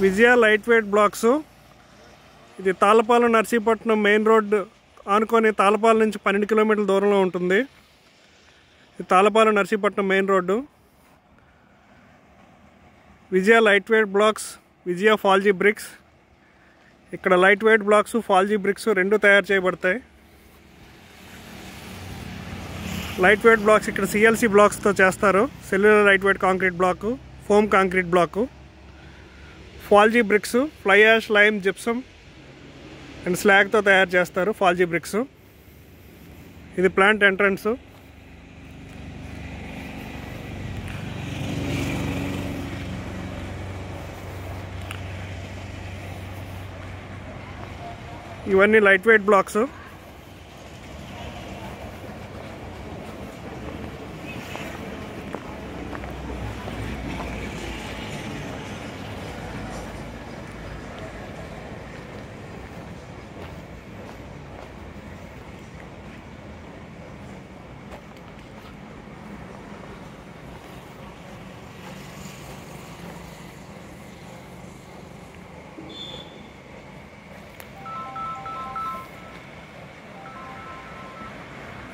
విజయ light weight blocks. ఇది Tallapalem Narsipatnam main road ఆనుకొని తాళ్ళపాలెం నుంచి 12 కిలోమీటర్ల దూరంలో ఉంటుంది. ఇది Tallapalem Narsipatnam main road. Vijaya light weight blocks, Vijaya fal G bricks. ఇక్కడ light weight blocks, fal G bricks రెండు తయారు చేయబడతాయి. లైట్ వెయిట్ బ్లాక్స్ ఇక్కడ సిఎల్సి బ్లాక్స్తో చేస్తారు. Cellular light weight concrete block, foam concrete block. Fal G bricks fly ash, lime, gypsum and స్లాగ్తో తయారు చేస్తారు ఫాల్జీ బ్రిక్స్. ఇది ప్లాంట్ ఎంట్రన్స్. ఇవన్నీ లైట్ వెయిట్ బ్లాక్స్.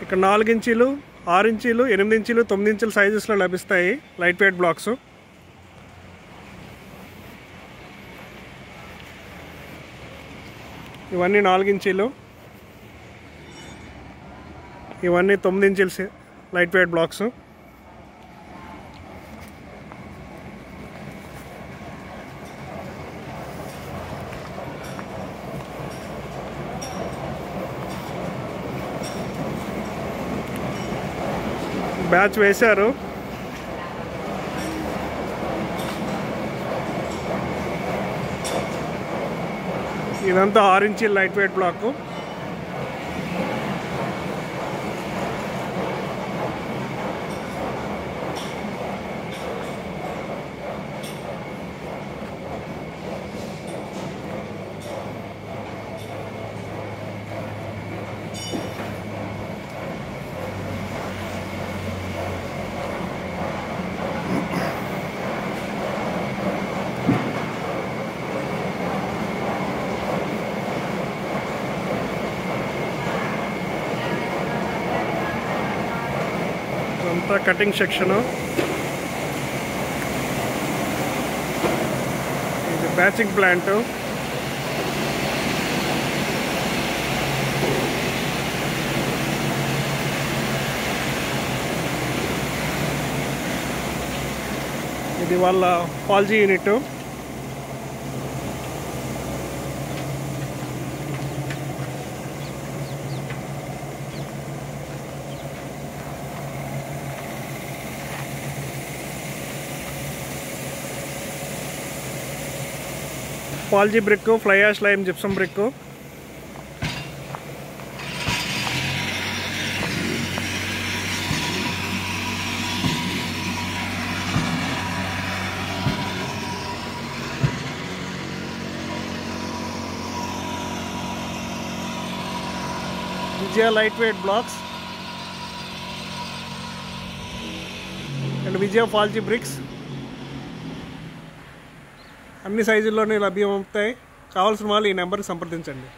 ఇక్కడ 4 ఇంచీలు, 6 ఇంచీలు, 8 ఇంచీలు, 9 ఇంచుల సైజెస్లో లభిస్తాయి లైట్ వెయిట్ బ్లాక్స్. ఇవన్నీ 4 ఇంచీలు, ఇవన్నీ 9 ఇంచుల లైట్ వెయిట్ బ్లాక్స్. బ్యాచ్ వేశారు. ఇదంతా 6 ఇంచీల లైట్ వెయిట్ బ్లాక్. అంతా కటింగ్ సెక్షను. ఇది బ్యాచింగ్ ప్లాంట్. ఇది వాళ్ళ fal G unit. Fal G brick, fly ash, lime, gypsum brick. Vijaya light weight blocks and Vijaya fal G bricks అన్ని సైజుల్లోనే లభ్యమవుతాయి. కావాల్సిన వాళ్ళు ఈ నెంబర్కి సంప్రదించండి.